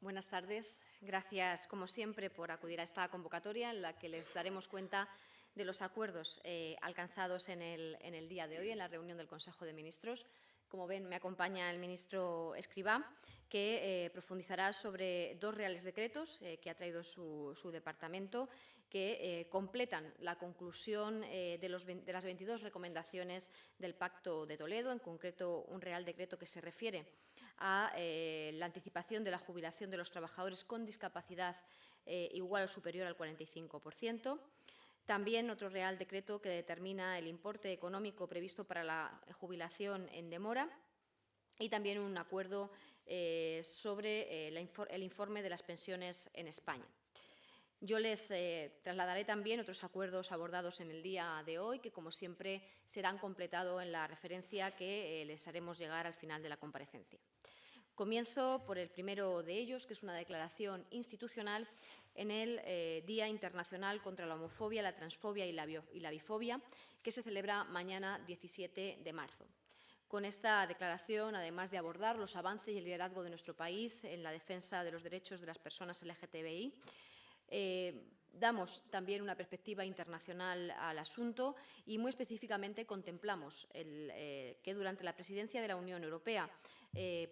Buenas tardes. Gracias, como siempre, por acudir a esta convocatoria en la que les daremos cuenta de los acuerdos alcanzados en el día de hoy, en la reunión del Consejo de Ministros. Como ven, me acompaña el ministro Escrivá, que profundizará sobre dos reales decretos que ha traído su departamento, que completan la conclusión de las 22 recomendaciones del Pacto de Toledo, en concreto un real decreto que se refiere a la anticipación de la jubilación de los trabajadores con discapacidad igual o superior al 45%. También otro Real Decreto que determina el importe económico previsto para la jubilación en demora y también un acuerdo sobre el informe de las pensiones en España. Yo les trasladaré también otros acuerdos abordados en el día de hoy, que, como siempre, serán completados en la referencia que les haremos llegar al final de la comparecencia. Comienzo por el primero de ellos, que es una declaración institucional en el Día Internacional contra la Homofobia, la Transfobia y la Bifobia, que se celebra mañana 17 de marzo. Con esta declaración, además de abordar los avances y el liderazgo de nuestro país en la defensa de los derechos de las personas LGTBI, damos también una perspectiva internacional al asunto y, muy específicamente, contemplamos que durante la presidencia de la Unión Europea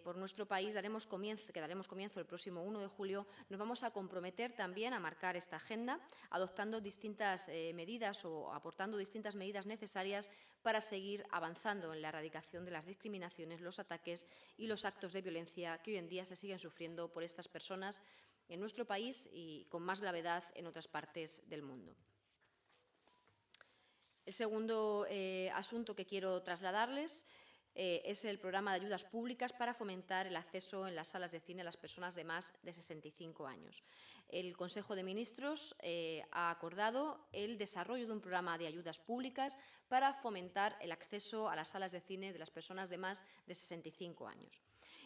por nuestro país que daremos comienzo el próximo 1 de julio, nos vamos a comprometer también a marcar esta agenda, adoptando distintas medidas o aportando distintas medidas necesarias para seguir avanzando en la erradicación de las discriminaciones, los ataques y los actos de violencia que hoy en día se siguen sufriendo por estas personas en nuestro país y con más gravedad en otras partes del mundo. El segundo asunto que quiero trasladarles es el programa de ayudas públicas para fomentar el acceso en las salas de cine a las personas de más de 65 años. El Consejo de Ministros ha acordado el desarrollo de un programa de ayudas públicas para fomentar el acceso a las salas de cine de las personas de más de 65 años.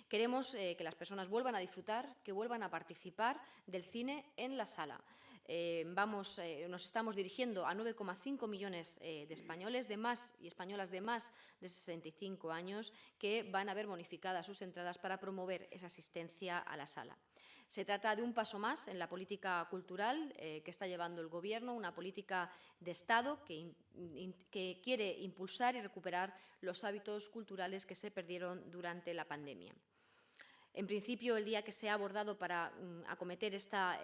Queremos que las personas vuelvan a disfrutar, que vuelvan a participar del cine en la sala. Nos estamos dirigiendo a 9,5 millones de españoles y españolas de más de 65 años que van a ver bonificadas sus entradas para promover esa asistencia a la sala. Se trata de un paso más en la política cultural que está llevando el Gobierno, una política de Estado que quiere impulsar y recuperar los hábitos culturales que se perdieron durante la pandemia. En principio, el día que se ha abordado para acometer esta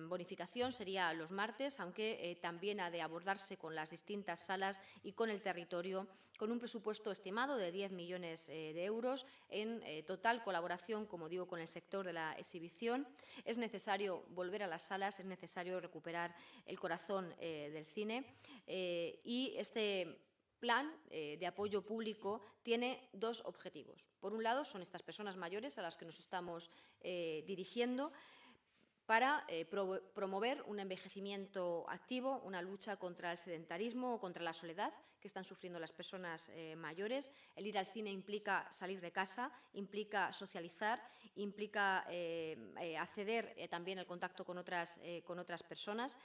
bonificación sería los martes, aunque también ha de abordarse con las distintas salas y con el territorio, con un presupuesto estimado de 10 millones de euros en total colaboración, como digo, con el sector de la exhibición. Es necesario volver a las salas, es necesario recuperar el corazón del cine y este plan de apoyo público tiene dos objetivos. Por un lado, son estas personas mayores a las que nos estamos dirigiendo para promover un envejecimiento activo, una lucha contra el sedentarismo o contra la soledad que están sufriendo las personas mayores. El ir al cine implica salir de casa, implica socializar, implica acceder también al contacto con otras personas.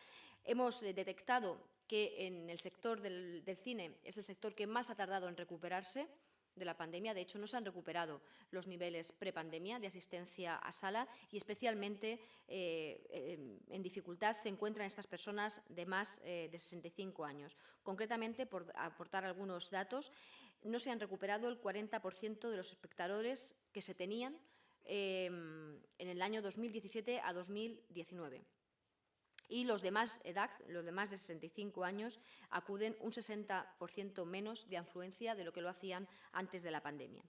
Hemos detectado que en el sector del cine es el sector que más ha tardado en recuperarse de la pandemia. De hecho, no se han recuperado los niveles prepandemia de asistencia a sala y, especialmente, en dificultad se encuentran estas personas de más de 65 años. Concretamente, por aportar algunos datos, no se han recuperado el 40% de los espectadores que se tenían en el año 2017 a 2019. Y los de más edad, los de más de 65 años, acuden un 60% menos de afluencia de lo que lo hacían antes de la pandemia.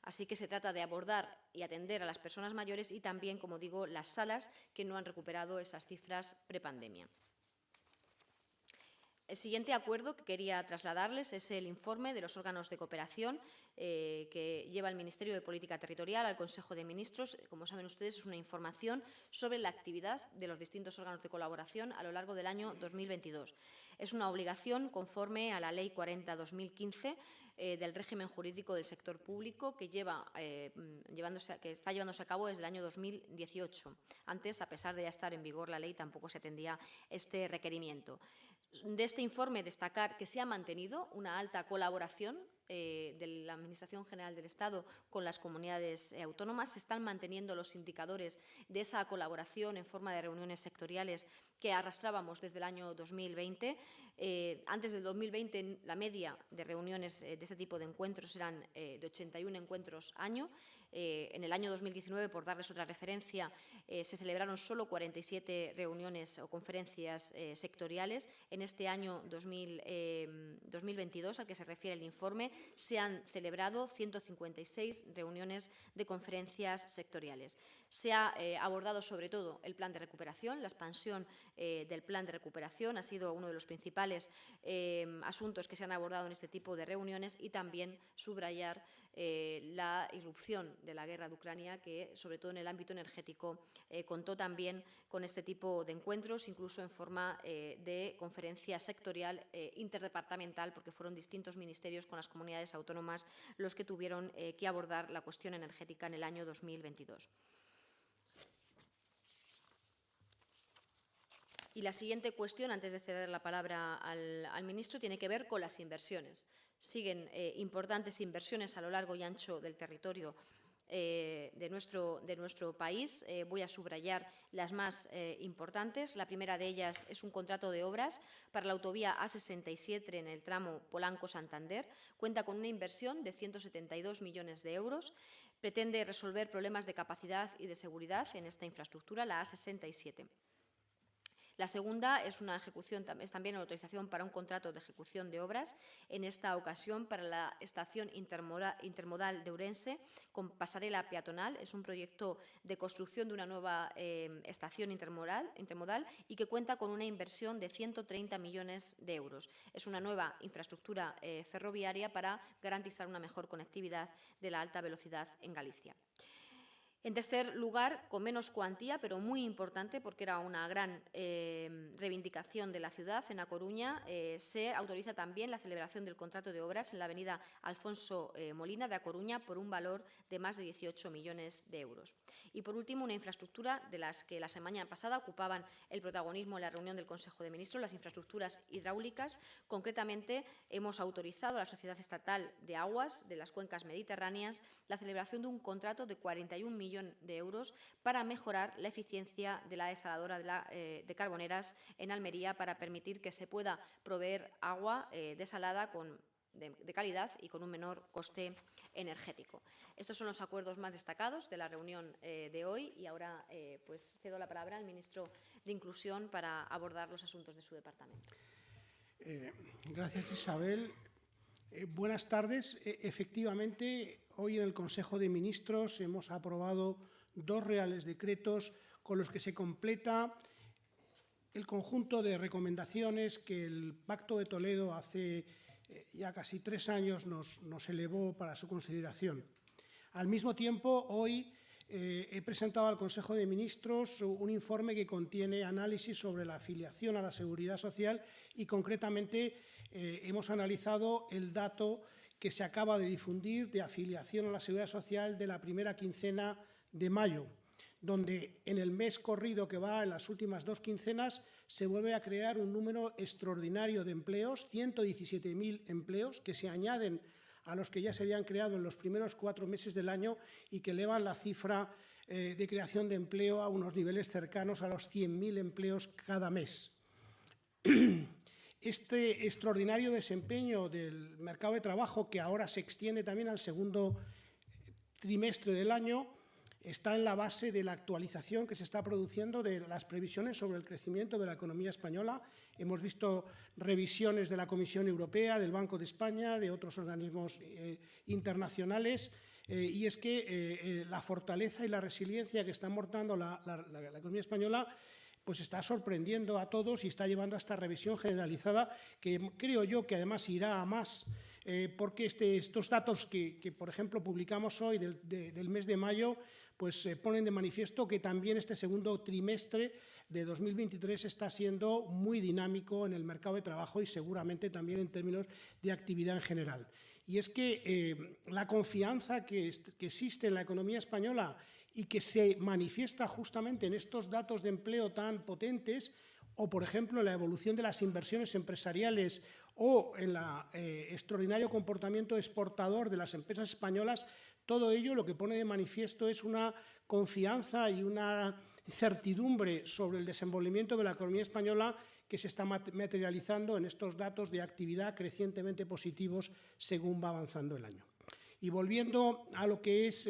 Así que se trata de abordar y atender a las personas mayores y también, como digo, las salas que no han recuperado esas cifras prepandemia. El siguiente acuerdo que quería trasladarles es el informe de los órganos de cooperación que lleva el Ministerio de Política Territorial al Consejo de Ministros. Como saben ustedes, es una información sobre la actividad de los distintos órganos de colaboración a lo largo del año 2022. Es una obligación conforme a la Ley 40/2015 del régimen jurídico del sector público que está llevándose a cabo desde el año 2018. Antes, a pesar de ya estar en vigor la ley, tampoco se atendía este requerimiento. De este informe, destacar que se ha mantenido una alta colaboración de la Administración General del Estado con las comunidades autónomas. Se están manteniendo los indicadores de esa colaboración en forma de reuniones sectoriales que arrastrábamos desde el año 2020. Antes del 2020, la media de reuniones de este tipo de encuentros eran de 81 encuentros año. En el año 2019, por darles otra referencia, se celebraron solo 47 reuniones o conferencias sectoriales. En este año 2022, al que se refiere el informe, se han celebrado 156 reuniones de conferencias sectoriales. Se ha abordado sobre todo el plan de recuperación. La expansión del plan de recuperación ha sido uno de los principales asuntos que se han abordado en este tipo de reuniones, y también subrayar la irrupción de la guerra de Ucrania, que sobre todo en el ámbito energético contó también con este tipo de encuentros, incluso en forma de conferencia sectorial interdepartamental, porque fueron distintos ministerios con las comunidades autónomas los que tuvieron que abordar la cuestión energética en el año 2022. Y la siguiente cuestión, antes de ceder la palabra al ministro, tiene que ver con las inversiones. Siguen importantes inversiones a lo largo y ancho del territorio de nuestro país. Voy a subrayar las más importantes. La primera de ellas es un contrato de obras para la autovía A67 en el tramo Polanco-Santander. Cuenta con una inversión de 172 millones de euros. Pretende resolver problemas de capacidad y de seguridad en esta infraestructura, la A67. La segunda es también una autorización para un contrato de ejecución de obras, en esta ocasión para la estación intermodal de Ourense con pasarela peatonal. Es un proyecto de construcción de una nueva estación intermodal y que cuenta con una inversión de 130 millones de euros. Es una nueva infraestructura ferroviaria para garantizar una mejor conectividad de la alta velocidad en Galicia. En tercer lugar, con menos cuantía, pero muy importante porque era una gran reivindicación de la ciudad, en A Coruña, se autoriza también la celebración del contrato de obras en la avenida Alfonso Molina de A Coruña por un valor de más de 18 millones de euros. Y por último, una infraestructura de las que la semana pasada ocupaban el protagonismo en la reunión del Consejo de Ministros, las infraestructuras hidráulicas. Concretamente, hemos autorizado a la Sociedad Estatal de Aguas de las Cuencas Mediterráneas la celebración de un contrato de 41 millones de euros para mejorar la eficiencia de la desaladora de Carboneras en Almería, para permitir que se pueda proveer agua desalada de calidad y con un menor coste energético. Estos son los acuerdos más destacados de la reunión de hoy, y ahora pues cedo la palabra al ministro de Inclusión para abordar los asuntos de su departamento. Gracias, Isabel. Buenas tardes. Efectivamente, hoy en el Consejo de Ministros hemos aprobado 2 reales decretos con los que se completa el conjunto de recomendaciones que el Pacto de Toledo hace ya casi 3 años nos elevó para su consideración. Al mismo tiempo, hoy he presentado al Consejo de Ministros un informe que contiene análisis sobre la afiliación a la Seguridad Social y, concretamente, hemos analizado el dato que se acaba de difundir de afiliación a la Seguridad Social de la primera quincena de mayo, donde en el mes corrido que va, en las últimas 2 quincenas, se vuelve a crear un número extraordinario de empleos, 117.000 empleos, que se añaden a los que ya se habían creado en los primeros 4 meses del año y que elevan la cifra de creación de empleo a unos niveles cercanos a los 100.000 empleos cada mes. Este extraordinario desempeño del mercado de trabajo, que ahora se extiende también al segundo trimestre del año, está en la base de la actualización que se está produciendo de las previsiones sobre el crecimiento de la economía española. Hemos visto revisiones de la Comisión Europea, del Banco de España, de otros organismos internacionales, y es que la fortaleza y la resiliencia que está mostrando la economía española pues está sorprendiendo a todos y está llevando a esta revisión generalizada, que creo yo que además irá a más, porque estos datos que, por ejemplo, publicamos hoy del mes de mayo, pues ponen de manifiesto que también este segundo trimestre de 2023 está siendo muy dinámico en el mercado de trabajo y seguramente también en términos de actividad en general. Y es que la confianza que existe en la economía española y que se manifiesta justamente en estos datos de empleo tan potentes, o, por ejemplo, en la evolución de las inversiones empresariales o en el extraordinario comportamiento exportador de las empresas españolas, todo ello lo que pone de manifiesto es una confianza y una certidumbre sobre el desenvolvimiento de la economía española que se está materializando en estos datos de actividad crecientemente positivos según va avanzando el año. Y volviendo a lo que es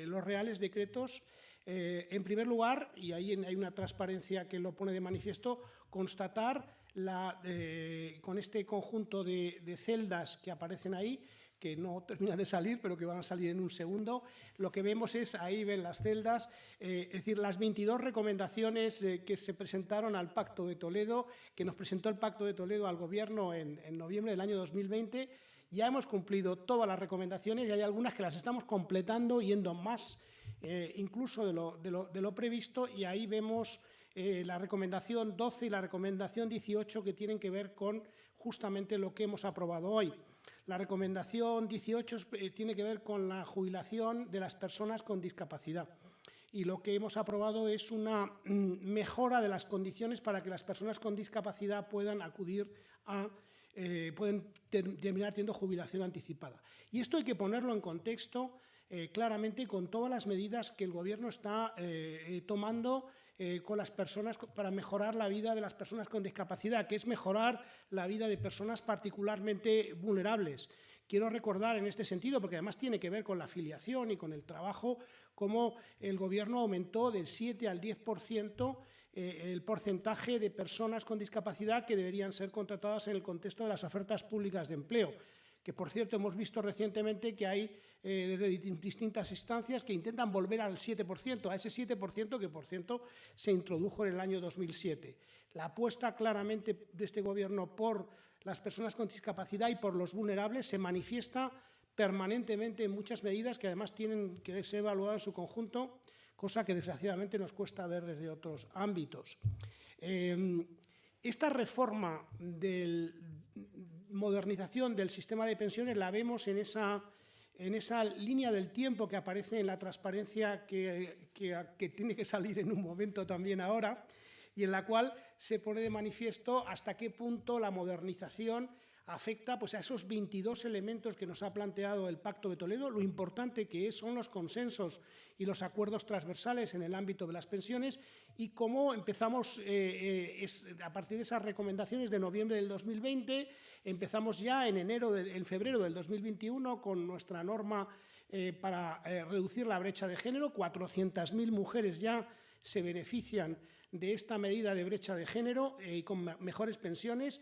los reales decretos, en primer lugar, y ahí hay una transparencia que lo pone de manifiesto, constatar con este conjunto de celdas que aparecen ahí, que no terminan de salir, pero que van a salir en un segundo, lo que vemos es, ahí ven las celdas, es decir, las 22 recomendaciones que se presentaron al Pacto de Toledo, que nos presentó el Pacto de Toledo al Gobierno en noviembre del año 2020. Ya hemos cumplido todas las recomendaciones y hay algunas que las estamos completando, yendo más incluso de lo previsto, y ahí vemos la recomendación 12 y la recomendación 18 que tienen que ver con justamente lo que hemos aprobado hoy. La recomendación 18 tiene que ver con la jubilación de las personas con discapacidad y lo que hemos aprobado es una mejora de las condiciones para que las personas con discapacidad puedan acudir pueden terminar teniendo jubilación anticipada. Y esto hay que ponerlo en contexto claramente con todas las medidas que el Gobierno está tomando con las personas para mejorar la vida de las personas con discapacidad, que es mejorar la vida de personas particularmente vulnerables. Quiero recordar en este sentido, porque además tiene que ver con la afiliación y con el trabajo, cómo el Gobierno aumentó del 7 al 10% el porcentaje de personas con discapacidad que deberían ser contratadas en el contexto de las ofertas públicas de empleo, que por cierto hemos visto recientemente que hay desde distintas instancias que intentan volver al 7%, a ese 7% que por cierto se introdujo en el año 2007. La apuesta claramente de este Gobierno por las personas con discapacidad y por los vulnerables se manifiesta permanentemente en muchas medidas que además tienen que ser evaluadas en su conjunto, cosa que desgraciadamente nos cuesta ver desde otros ámbitos. Esta reforma de modernización del sistema de pensiones la vemos en esa línea del tiempo que aparece en la transparencia que tiene que salir en un momento también ahora, y en la cual se pone de manifiesto hasta qué punto la modernización afecta pues, a esos 22 elementos que nos ha planteado el Pacto de Toledo, lo importante que son los consensos y los acuerdos transversales en el ámbito de las pensiones y cómo empezamos, a partir de esas recomendaciones de noviembre del 2020, empezamos ya en febrero del 2021 con nuestra norma para reducir la brecha de género. 400.000 mujeres ya se benefician de esta medida de brecha de género y con mejores pensiones.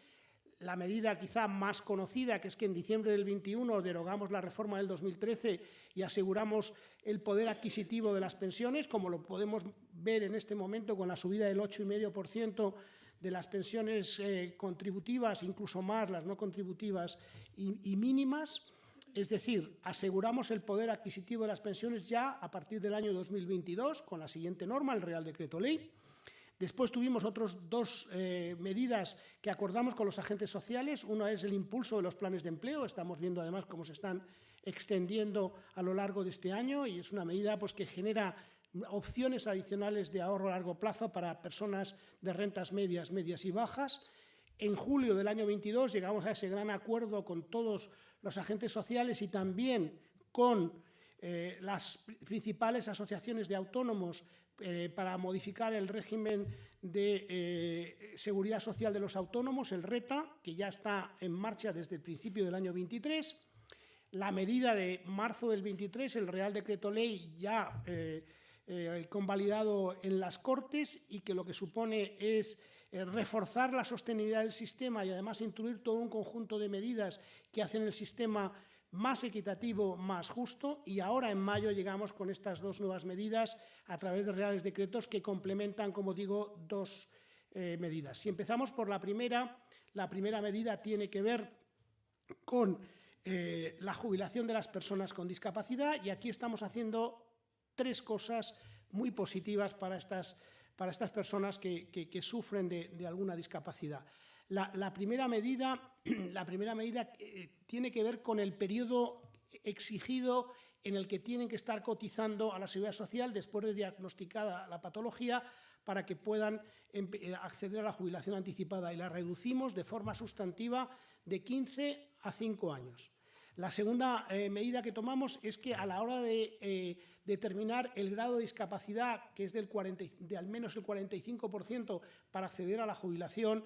La medida quizá más conocida, que es que en diciembre del 21 derogamos la reforma del 2013 y aseguramos el poder adquisitivo de las pensiones, como lo podemos ver en este momento con la subida del 8,5% de las pensiones contributivas, incluso más las no contributivas y mínimas. Es decir, aseguramos el poder adquisitivo de las pensiones ya a partir del año 2022 con la siguiente norma, el Real Decreto Ley. Después tuvimos otras dos medidas que acordamos con los agentes sociales. Una es el impulso de los planes de empleo. Estamos viendo además cómo se están extendiendo a lo largo de este año y es una medida pues, que genera opciones adicionales de ahorro a largo plazo para personas de rentas medias, medias y bajas. En julio del año 22 llegamos a ese gran acuerdo con todos los agentes sociales y también con las principales asociaciones de autónomos para modificar el régimen de seguridad social de los autónomos, el RETA, que ya está en marcha desde el principio del año 23. La medida de marzo del 23, el Real Decreto Ley ya convalidado en las Cortes y que lo que supone es reforzar la sostenibilidad del sistema y además incluir todo un conjunto de medidas que hacen el sistema más equitativo, más justo, y ahora en mayo llegamos con estas dos nuevas medidas a través de reales decretos que complementan, como digo, dos medidas. Si empezamos por la primera medida tiene que ver con la jubilación de las personas con discapacidad y aquí estamos haciendo tres cosas muy positivas para estas personas que sufren de alguna discapacidad. La primera medida tiene que ver con el periodo exigido en el que tienen que estar cotizando a la Seguridad Social después de diagnosticada la patología para que puedan acceder a la jubilación anticipada, y la reducimos de forma sustantiva de 15 a 5 años. La segunda medida que tomamos es que a la hora de determinar el grado de discapacidad, que es de al menos el 45% para acceder a la jubilación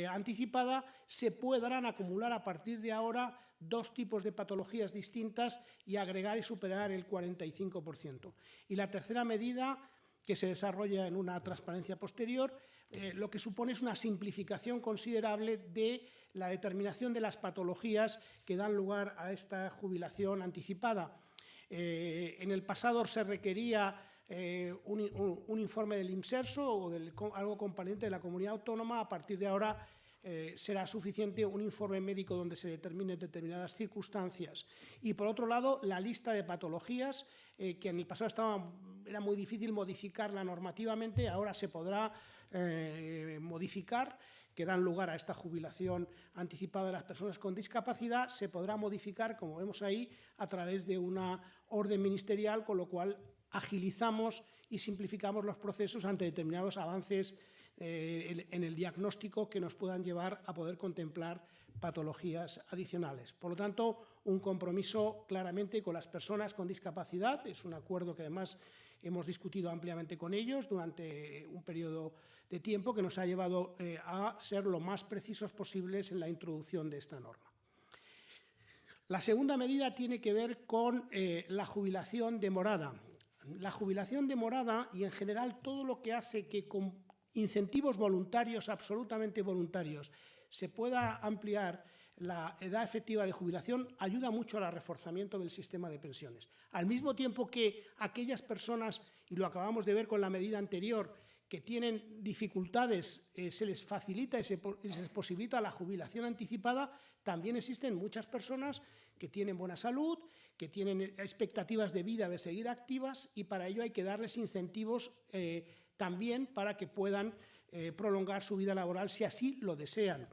anticipada, se podrán acumular a partir de ahora 2 tipos de patologías distintas y agregar y superar el 45%. Y la tercera medida, que se desarrolla en una transparencia posterior, lo que supone es una simplificación considerable de la determinación de las patologías que dan lugar a esta jubilación anticipada. En el pasado se requería un informe del IMSERSO o algo componente de la comunidad autónoma. A partir de ahora será suficiente un informe médico donde se determinen determinadas circunstancias. Y, por otro lado, la lista de patologías, que en el pasado era muy difícil modificarla normativamente, ahora se podrá modificar, que dan lugar a esta jubilación anticipada de las personas con discapacidad. Se podrá modificar, como vemos ahí, a través de una orden ministerial, con lo cual agilizamos y simplificamos los procesos ante determinados avances en el diagnóstico que nos puedan llevar a poder contemplar patologías adicionales. Por lo tanto, un compromiso claramente con las personas con discapacidad. Es un acuerdo que además hemos discutido ampliamente con ellos durante un periodo de tiempo que nos ha llevado a ser lo más precisos posibles en la introducción de esta norma. La segunda medida tiene que ver con la jubilación demorada. La jubilación demorada y, en general, todo lo que hace que con incentivos voluntarios, absolutamente voluntarios, se pueda ampliar la edad efectiva de jubilación, ayuda mucho al reforzamiento del sistema de pensiones. Al mismo tiempo que aquellas personas, y lo acabamos de ver con la medida anterior, que tienen dificultades, se les facilita y se les posibilita la jubilación anticipada, también existen muchas personas que tienen buena salud, que tienen expectativas de vida de seguir activas, y para ello hay que darles incentivos también para que puedan prolongar su vida laboral si así lo desean.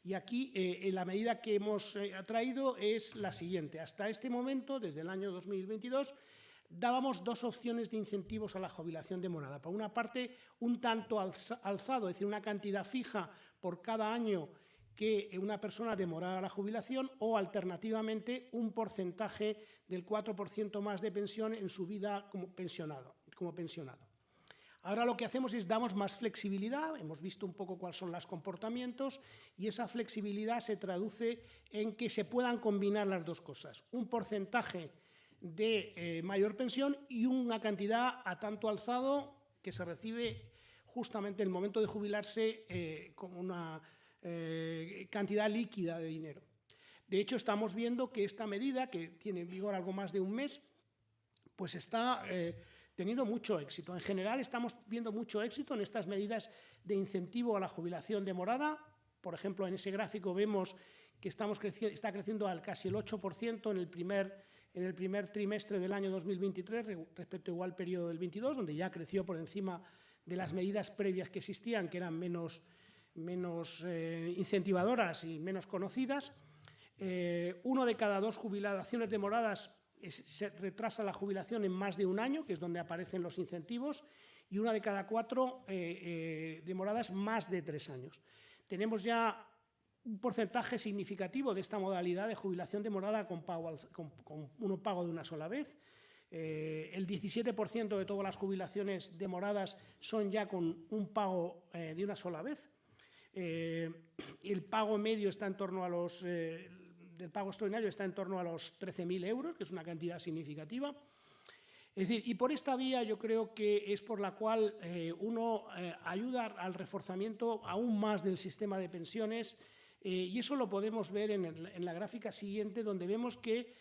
Y aquí la medida que hemos traído es la siguiente. Hasta este momento, desde el año 2022, dábamos 2 opciones de incentivos a la jubilación demorada. Por una parte, un tanto alzado, es decir, una cantidad fija por cada año que una persona demorara la jubilación, o alternativamente un porcentaje del 4% más de pensión en su vida como pensionado. Ahora lo que hacemos es damos más flexibilidad. Hemos visto un poco cuáles son los comportamientos, y esa flexibilidad se traduce en que se puedan combinar las 2 cosas: un porcentaje de mayor pensión y una cantidad a tanto alzado que se recibe justamente en el momento de jubilarse como una cantidad líquida de dinero. De hecho, estamos viendo que esta medida, que tiene en vigor algo más de un mes, pues está teniendo mucho éxito. En general, estamos viendo mucho éxito en estas medidas de incentivo a la jubilación demorada. Por ejemplo, en ese gráfico vemos que está creciendo al casi el 8% en el primer trimestre del año 2023 respecto a igual periodo del 22, donde ya creció por encima de las medidas previas que existían, que eran menos incentivadoras y menos conocidas. 1 de cada 2 jubilaciones demoradas se retrasa la jubilación en más de un año, que es donde aparecen los incentivos, y 1 de cada 4 demoradas más de 3 años. Tenemos ya un porcentaje significativo de esta modalidad de jubilación demorada con un pago de una sola vez. El 17% de todas las jubilaciones demoradas son ya con un pago de una sola vez. El pago medio está en torno a del pago extraordinario está en torno a los 13.000 euros, que es una cantidad significativa. Es decir, y por esta vía yo creo que es por la cual uno ayuda al reforzamiento aún más del sistema de pensiones, y eso lo podemos ver en la gráfica siguiente, donde vemos que,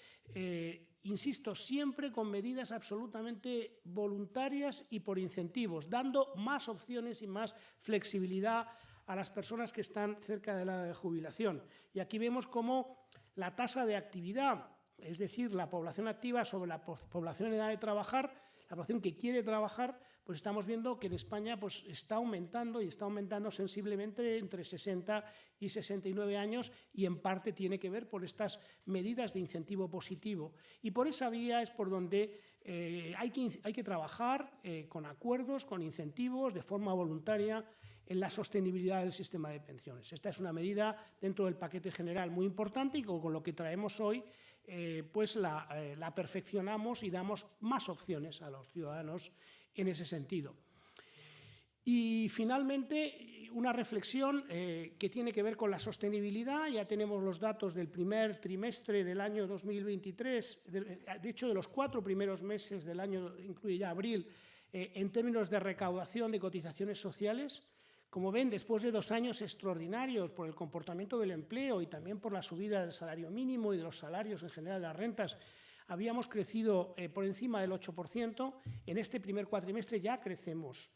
insisto, siempre con medidas absolutamente voluntarias y por incentivos, dando más opciones y más flexibilidad a las personas que están cerca de la edad de jubilación. Y aquí vemos cómo la tasa de actividad, es decir, la población activa sobre la población en edad de trabajar, la población que quiere trabajar, pues estamos viendo que en España pues, está aumentando, y está aumentando sensiblemente entre 60 y 69 años, y en parte tiene que ver por estas medidas de incentivo positivo. Y por esa vía es por donde hay que trabajar con acuerdos, con incentivos, de forma voluntaria, en la sostenibilidad del sistema de pensiones. Esta es una medida dentro del paquete general muy importante y con lo que traemos hoy pues la perfeccionamos y damos más opciones a los ciudadanos en ese sentido. Y finalmente, una reflexión que tiene que ver con la sostenibilidad. Ya tenemos los datos del primer trimestre del año 2023, de hecho de los 4 primeros meses del año, incluye ya abril, en términos de recaudación de cotizaciones sociales. Como ven, después de 2 años extraordinarios por el comportamiento del empleo y también por la subida del salario mínimo y de los salarios en general, de las rentas, habíamos crecido por encima del 8%. En este primer cuatrimestre ya crecemos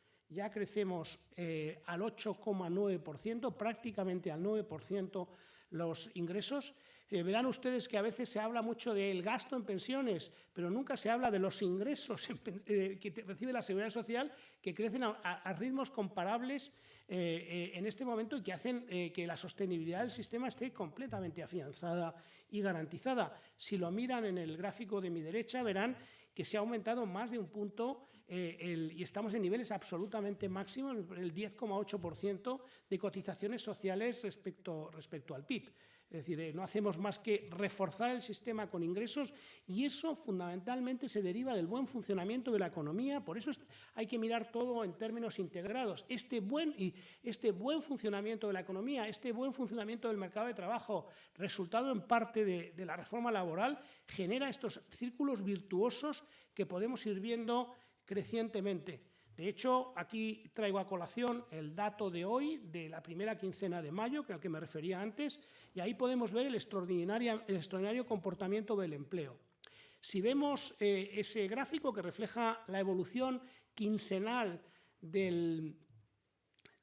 al 8,9%, prácticamente al 9% los ingresos. Verán ustedes que a veces se habla mucho del gasto en pensiones, pero nunca se habla de los ingresos que recibe la Seguridad Social, que crecen a ritmos comparables en este momento y que hacen que la sostenibilidad del sistema esté completamente afianzada y garantizada. Si lo miran en el gráfico de mi derecha, verán que se ha aumentado más de un punto y estamos en niveles absolutamente máximos, el 10,8% de cotizaciones sociales respecto al PIB. Es decir, no hacemos más que reforzar el sistema con ingresos y eso fundamentalmente se deriva del buen funcionamiento de la economía. Por eso hay que mirar todo en términos integrados. Este buen funcionamiento de la economía, este buen funcionamiento del mercado de trabajo, resultado en parte de la reforma laboral, genera estos círculos virtuosos que podemos ir viendo crecientemente. De hecho, aquí traigo a colación el dato de hoy, de la primera quincena de mayo, al que me refería antes, y ahí podemos ver el extraordinario comportamiento del empleo. Si vemos ese gráfico que refleja la evolución quincenal de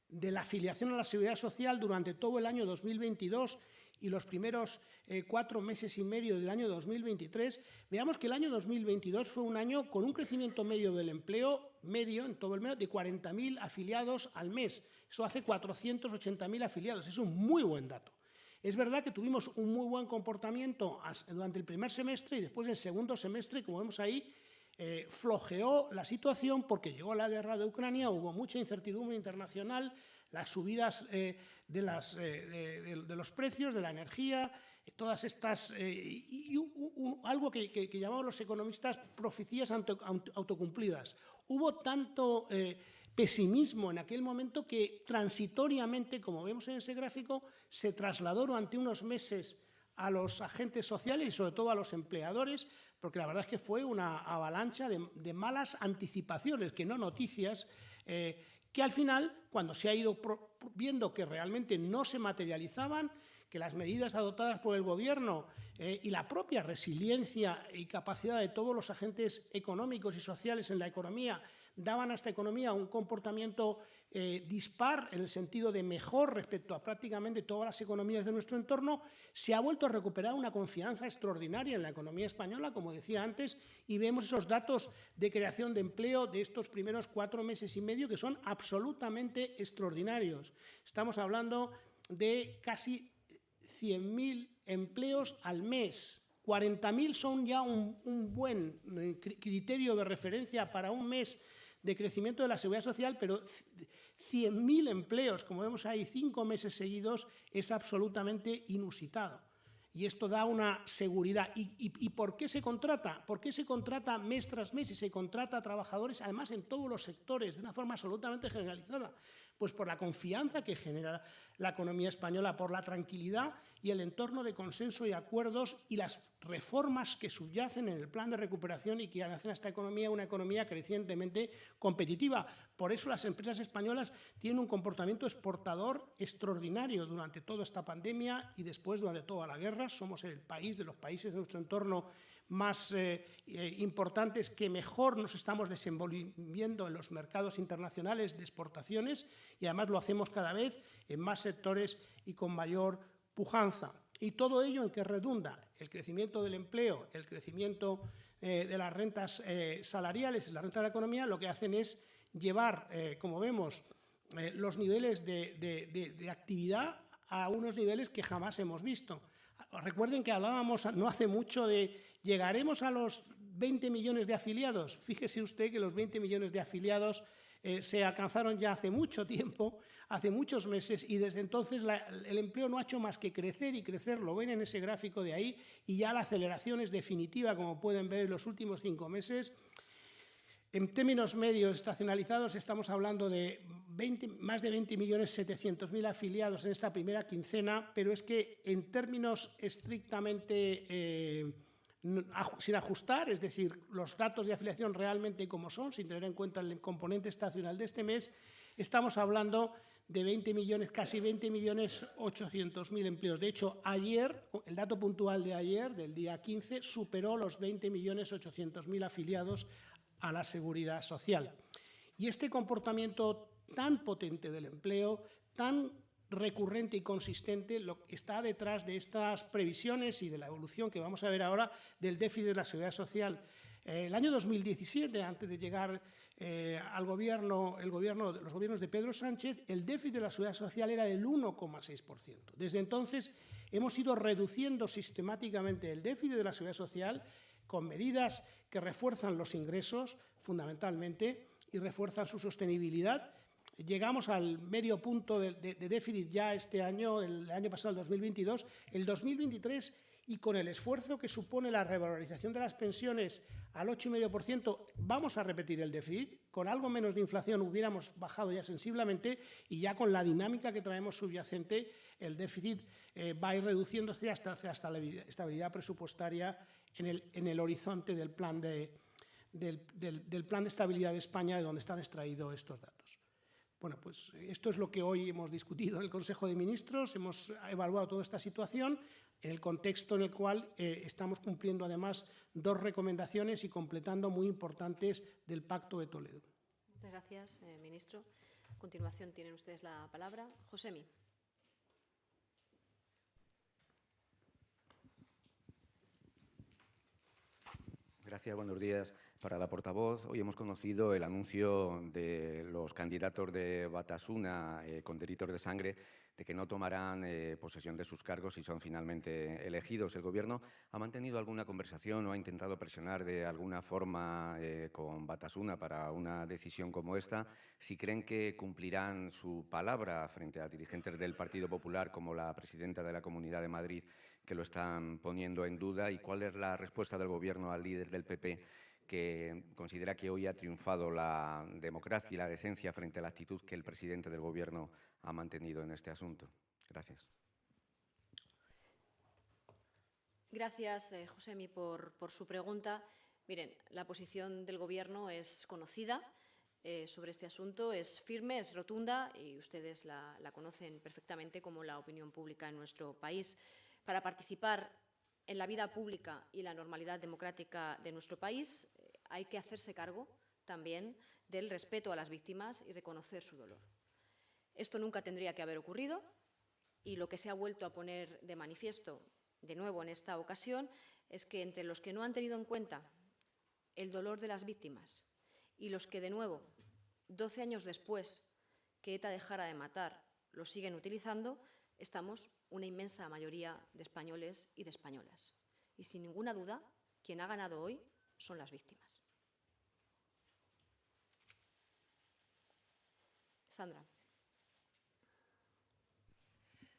la afiliación a la Seguridad Social durante todo el año 2022 y los primeros 4 meses y medio del año 2023, veamos que el año 2022 fue un año con un crecimiento medio del empleo, en todo el mes, de 40.000 afiliados al mes. Eso hace 480.000 afiliados. Es un muy buen dato. Es verdad que tuvimos un muy buen comportamiento durante el primer semestre y después del segundo semestre, como vemos ahí, flojeó la situación porque llegó la guerra de Ucrania, hubo mucha incertidumbre internacional, las subidas de los precios de la energía, todas estas, algo que llamamos los economistas profecías autocumplidas. Hubo tanto pesimismo en aquel momento que transitoriamente, como vemos en ese gráfico, se trasladó durante unos meses a los agentes sociales y sobre todo a los empleadores, porque la verdad es que fue una avalancha de malas anticipaciones, que no noticias, que al final, cuando se ha ido viendo que realmente no se materializaban, que las medidas adoptadas por el Gobierno y la propia resiliencia y capacidad de todos los agentes económicos y sociales en la economía daban a esta economía un comportamiento dispar en el sentido de mejor respecto a prácticamente todas las economías de nuestro entorno, se ha vuelto a recuperar una confianza extraordinaria en la economía española, como decía antes, y vemos esos datos de creación de empleo de estos primeros 4 meses y medio que son absolutamente extraordinarios. Estamos hablando de casi 100.000 empleos al mes. 40.000 son ya un buen criterio de referencia para un mes de crecimiento de la Seguridad Social, pero 100.000 empleos, como vemos ahí, 5 meses seguidos, es absolutamente inusitado. Y esto da una seguridad. ¿Y por qué se contrata? ¿Por qué se contrata mes tras mes y se contrata a trabajadores, además en todos los sectores, de una forma absolutamente generalizada? Pues por la confianza que genera la economía española, por la tranquilidad y el entorno de consenso y acuerdos y las reformas que subyacen en el plan de recuperación y que hacen a esta economía una economía crecientemente competitiva. Por eso las empresas españolas tienen un comportamiento exportador extraordinario durante toda esta pandemia y después durante toda la guerra. Somos el país de los países de nuestro entorno más importantes que mejor nos estamos desenvolviendo en los mercados internacionales de exportaciones y además lo hacemos cada vez en más sectores y con mayor pujanza. Y todo ello en que redunda el crecimiento del empleo, el crecimiento de las rentas salariales, la renta de la economía, lo que hacen es llevar, como vemos, los niveles de actividad a unos niveles que jamás hemos visto. recuerden que hablábamos no hace mucho de ¿llegaremos a los 20 millones de afiliados? Fíjese usted que los 20 millones de afiliados se alcanzaron ya hace mucho tiempo, hace muchos meses, y desde entonces el empleo no ha hecho más que crecer y crecer, lo ven en ese gráfico de ahí, y ya la aceleración es definitiva, como pueden ver en los últimos 5 meses. En términos medios estacionalizados estamos hablando de más de 20.700.000 afiliados en esta primera quincena, pero es que en términos estrictamente sin ajustar, es decir, los datos de afiliación realmente como son, sin tener en cuenta el componente estacional de este mes, estamos hablando de 20 millones, casi 20.800.000 empleos. De hecho, ayer, el dato puntual de ayer, del día 15, superó los 20.800.000 afiliados a la Seguridad Social. Y este comportamiento tan potente del empleo, tan recurrente y consistente, lo que está detrás de estas previsiones y de la evolución que vamos a ver ahora del déficit de la Seguridad Social. El año 2017, antes de llegar al gobierno, los gobiernos de Pedro Sánchez, el déficit de la Seguridad Social era del 1,6%. Desde entonces hemos ido reduciendo sistemáticamente el déficit de la Seguridad Social con medidas que refuerzan los ingresos, fundamentalmente, y refuerzan su sostenibilidad. Llegamos al medio punto de déficit ya este año, el año pasado, el 2022. El 2023, y con el esfuerzo que supone la revalorización de las pensiones al 8,5%, vamos a repetir el déficit. Con algo menos de inflación hubiéramos bajado ya sensiblemente, y ya con la dinámica que traemos subyacente, el déficit va a ir reduciéndose hasta la estabilidad presupuestaria en el horizonte del plan de estabilidad de España, de donde están extraídos estos datos. Bueno, pues esto es lo que hoy hemos discutido en el Consejo de Ministros. Hemos evaluado toda esta situación en el contexto en el cual estamos cumpliendo además 2 recomendaciones y completando muy importantes del Pacto de Toledo. Muchas gracias, ministro. A continuación tienen ustedes la palabra. Josemi. Gracias, buenos días. Para la portavoz, hoy hemos conocido el anuncio de los candidatos de Batasuna con delitos de sangre de que no tomarán posesión de sus cargos si son finalmente elegidos. ¿El Gobierno ha mantenido alguna conversación o ha intentado presionar de alguna forma con Batasuna para una decisión como esta? Si creen que cumplirán su palabra frente a dirigentes del Partido Popular, como la presidenta de la Comunidad de Madrid, que lo están poniendo en duda, y cuál es la respuesta del Gobierno al líder del PP, que considera que hoy ha triunfado la democracia y la decencia frente a la actitud que el presidente del Gobierno ha mantenido en este asunto. Gracias. Gracias, Josemi, por su pregunta. Miren, la posición del Gobierno es conocida sobre este asunto, es firme, es rotunda, y ustedes la conocen perfectamente como la opinión pública en nuestro país. Para participar en la vida pública y la normalidad democrática de nuestro país, hay que hacerse cargo también del respeto a las víctimas y reconocer su dolor. Esto nunca tendría que haber ocurrido, y lo que se ha vuelto a poner de manifiesto de nuevo en esta ocasión es que entre los que no han tenido en cuenta el dolor de las víctimas y los que, de nuevo, 12 años después que ETA dejara de matar, lo siguen utilizando, estamos una inmensa mayoría de españoles y de españolas. Y sin ninguna duda, quien ha ganado hoy son las víctimas. Sandra.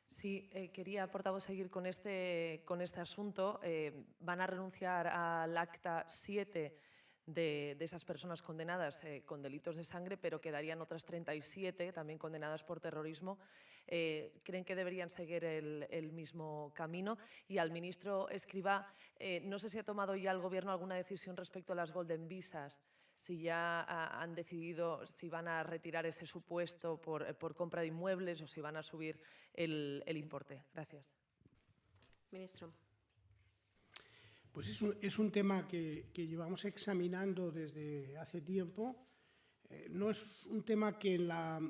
Sí, quería, portavoz, seguir con este asunto. Van a renunciar al acta 7 de esas personas condenadas con delitos de sangre, pero quedarían otras 37 también condenadas por terrorismo. ¿Creen que deberían seguir el mismo camino? Y al ministro Escrivá, no sé si ha tomado ya el Gobierno alguna decisión respecto a las Golden Visas, si ya han decidido si van a retirar ese supuesto por compra de inmuebles o si van a subir el importe. Gracias. Ministro. Pues es un tema que llevamos examinando desde hace tiempo. No es un tema que en la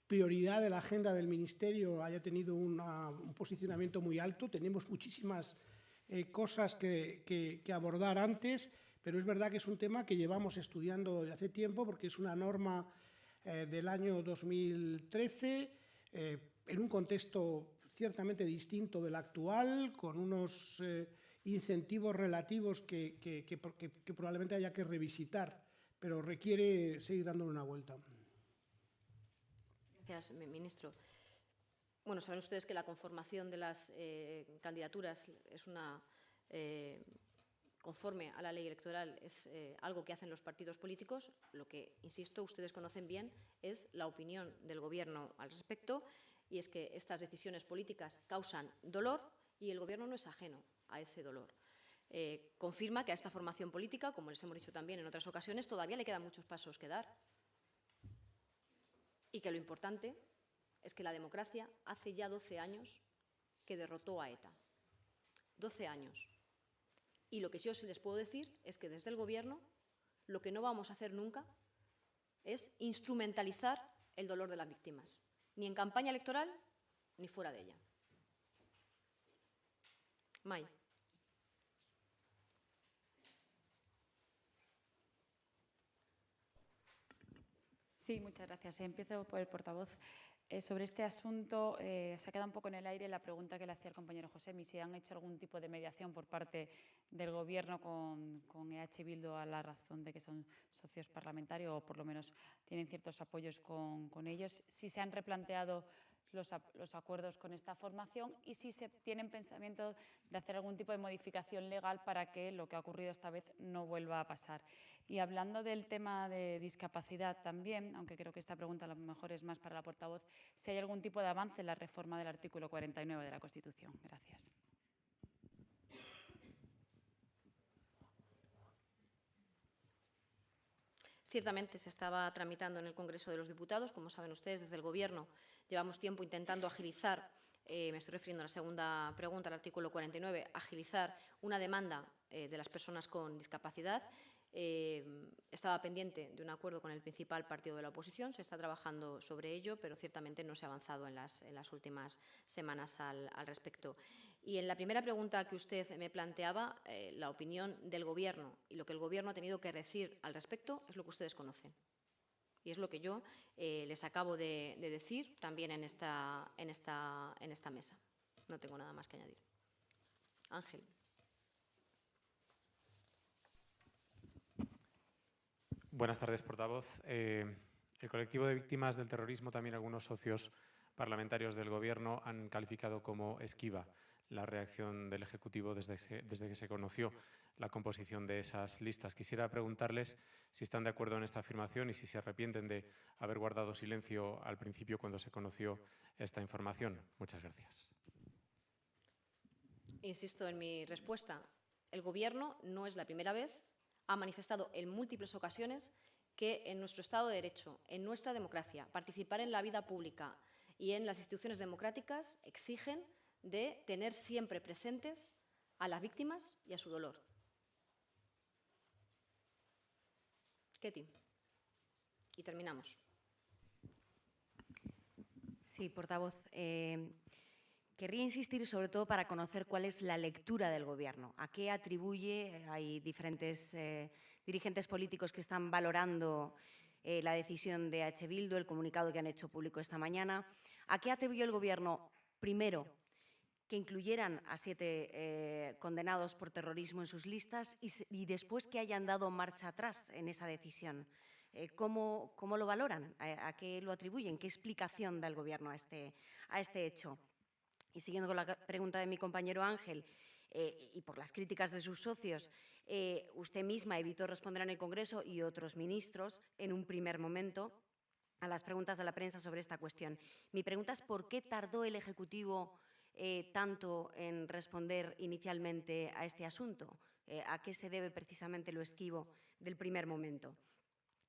prioridad de la agenda del Ministerio haya tenido un posicionamiento muy alto. Tenemos muchísimas cosas que abordar antes, pero es verdad que es un tema que llevamos estudiando desde hace tiempo, porque es una norma del año 2013, en un contexto ciertamente distinto del actual, con unos incentivos relativos que probablemente haya que revisitar, pero requiere seguir dándole una vuelta. Gracias, ministro. Bueno, saben ustedes que la conformación de las candidaturas es una, conforme a la ley electoral, es algo que hacen los partidos políticos. Lo que, insisto, ustedes conocen bien es la opinión del Gobierno al respecto, y es que estas decisiones políticas causan dolor y el Gobierno no es ajeno a ese dolor. Confirma que a esta formación política, como les hemos dicho también en otras ocasiones, todavía le quedan muchos pasos que dar. Y que lo importante es que la democracia hace ya 12 años que derrotó a ETA. 12 años. Y lo que yo sí les puedo decir es que desde el Gobierno lo que no vamos a hacer nunca es instrumentalizar el dolor de las víctimas, ni en campaña electoral ni fuera de ella. May. Sí, muchas gracias. Empiezo por el portavoz. Sobre este asunto, se ha quedado un poco en el aire la pregunta que le hacía el compañero Josemi, si han hecho algún tipo de mediación por parte del Gobierno con EH Bildu a la razón de que son socios parlamentarios o por lo menos tienen ciertos apoyos con ellos, si se han replanteado los acuerdos con esta formación y si se tienen pensamiento de hacer algún tipo de modificación legal para que lo que ha ocurrido esta vez no vuelva a pasar. Y hablando del tema de discapacidad también, aunque creo que esta pregunta a lo mejor es más para la portavoz, si hay algún tipo de avance en la reforma del artículo 49 de la Constitución. Gracias. Ciertamente se estaba tramitando en el Congreso de los Diputados. Como saben ustedes, desde el Gobierno llevamos tiempo intentando agilizar, me estoy refiriendo a la segunda pregunta, al artículo 49, agilizar una demanda de las personas con discapacidad. Estaba pendiente de un acuerdo con el principal partido de la oposición, se está trabajando sobre ello, pero ciertamente no se ha avanzado en las últimas semanas al respecto. Y en la primera pregunta que usted me planteaba, la opinión del Gobierno y lo que el Gobierno ha tenido que decir al respecto es lo que ustedes conocen. Y es lo que yo les acabo de decir también en esta mesa. No tengo nada más que añadir. Ángel. Buenas tardes, portavoz. El colectivo de víctimas del terrorismo, también algunos socios parlamentarios del Gobierno, han calificado como esquiva la reacción del Ejecutivo desde que se conoció la composición de esas listas. Quisiera preguntarles si están de acuerdo en esta afirmación y si se arrepienten de haber guardado silencio al principio cuando se conoció esta información. Muchas gracias. Insisto en mi respuesta. El Gobierno no es la primera vez, ha manifestado en múltiples ocasiones que en nuestro Estado de Derecho, en nuestra democracia, participar en la vida pública y en las instituciones democráticas exigen de tener siempre presentes a las víctimas y a su dolor. Ketty. Y terminamos. Sí, portavoz. Querría insistir sobre todo para conocer cuál es la lectura del Gobierno. ¿A qué atribuye? Hay diferentes dirigentes políticos que están valorando la decisión de EH Bildu, el comunicado que han hecho público esta mañana. ¿A qué atribuyó el Gobierno, primero, que incluyeran a 7 condenados por terrorismo en sus listas y después que hayan dado marcha atrás en esa decisión? ¿Cómo lo valoran? ¿A qué lo atribuyen? ¿Qué explicación da el Gobierno a este hecho? Y siguiendo con la pregunta de mi compañero Ángel, y por las críticas de sus socios, usted misma evitó responder en el Congreso y otros ministros en un primer momento a las preguntas de la prensa sobre esta cuestión. Mi pregunta es ¿por qué tardó el Ejecutivo tanto en responder inicialmente a este asunto? ¿A qué se debe precisamente lo esquivo del primer momento?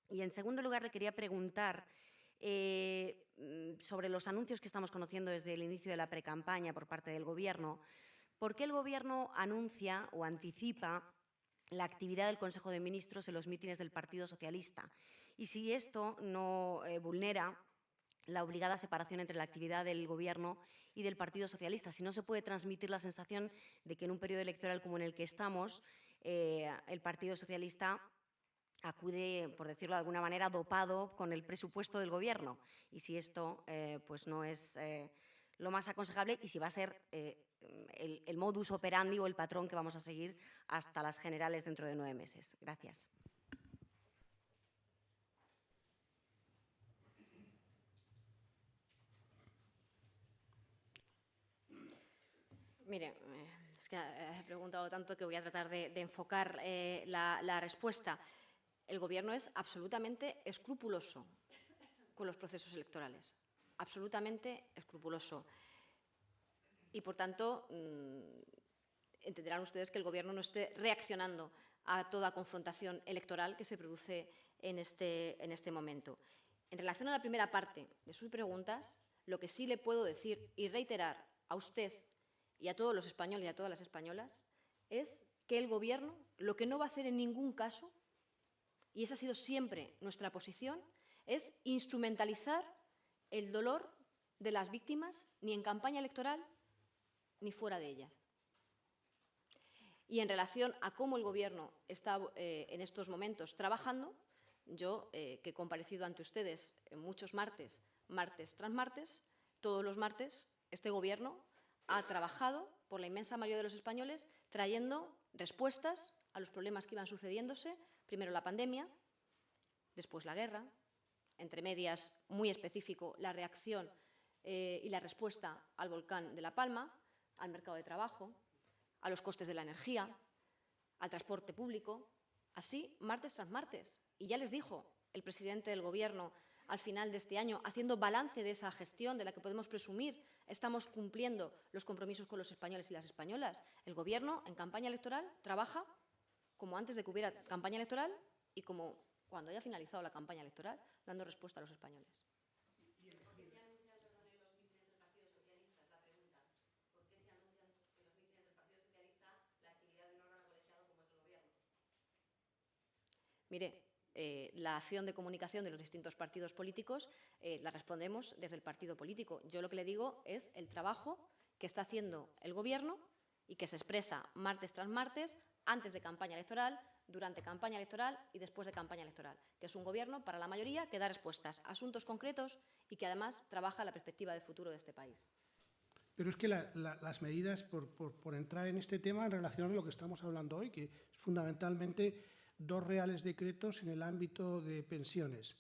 Y en segundo lugar le quería preguntar sobre los anuncios que estamos conociendo desde el inicio de la precampaña por parte del Gobierno. ¿Por qué el Gobierno anuncia o anticipa la actividad del Consejo de Ministros en los mítines del Partido Socialista? Y si esto no vulnera la obligada separación entre la actividad del Gobierno y del Partido Socialista, si no se puede transmitir la sensación de que en un periodo electoral como en el que estamos, el Partido Socialista acude, por decirlo de alguna manera, dopado con el presupuesto del Gobierno. Y si esto pues no es lo más aconsejable y si va a ser el modus operandi o el patrón que vamos a seguir hasta las generales dentro de 9 meses. Gracias. Mire, es que he preguntado tanto que voy a tratar de enfocar la respuesta. El Gobierno es absolutamente escrupuloso con los procesos electorales, absolutamente escrupuloso. Y, por tanto, entenderán ustedes que el Gobierno no esté reaccionando a toda confrontación electoral que se produce en este momento. En relación a la primera parte de sus preguntas, lo que sí le puedo decir y reiterar a usted y a todos los españoles y a todas las españolas es que el Gobierno lo que no va a hacer en ningún caso, y esa ha sido siempre nuestra posición, es instrumentalizar el dolor de las víctimas ni en campaña electoral ni fuera de ellas. Y en relación a cómo el Gobierno está en estos momentos trabajando, yo, que he comparecido ante ustedes en muchos martes tras martes, todos los martes este Gobierno ha trabajado por la inmensa mayoría de los españoles trayendo respuestas a los problemas que iban sucediéndose, primero la pandemia, después la guerra, entre medias, muy específico, la reacción y la respuesta al volcán de La Palma, al mercado de trabajo, a los costes de la energía, al transporte público, así martes tras martes. Y ya les dijo el presidente del Gobierno al final de este año, haciendo balance de esa gestión de la que podemos presumir estamos cumpliendo los compromisos con los españoles y las españolas. El Gobierno, en campaña electoral, trabaja como antes de que hubiera campaña electoral y como cuando haya finalizado la campaña electoral, dando respuesta a los españoles. Mire, la acción de comunicación de los distintos partidos políticos la respondemos desde el partido político. Yo lo que le digo es el trabajo que está haciendo el Gobierno y que se expresa martes tras martes, antes de campaña electoral, durante campaña electoral y después de campaña electoral, que es un Gobierno para la mayoría que da respuestas a asuntos concretos y que además trabaja la perspectiva de futuro de este país. Pero es que las medidas, por entrar en este tema en relación a lo que estamos hablando hoy, que es fundamentalmente 2 reales decretos en el ámbito de pensiones.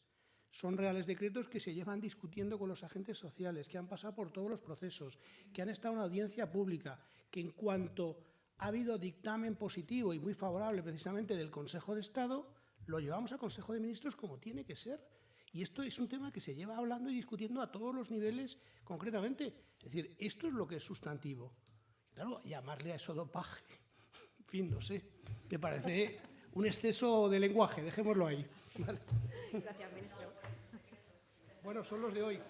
Son reales decretos que se llevan discutiendo con los agentes sociales, que han pasado por todos los procesos, que han estado en audiencia pública, que en cuanto ha habido dictamen positivo y muy favorable precisamente del Consejo de Estado, lo llevamos al Consejo de Ministros como tiene que ser. Y esto es un tema que se lleva hablando y discutiendo a todos los niveles concretamente. Es decir, esto es lo que es sustantivo. Claro, llamarle a eso dopaje, en fin, no sé, me parece un exceso de lenguaje, dejémoslo ahí. ¿Vale? Gracias, ministro. Bueno, son los de hoy.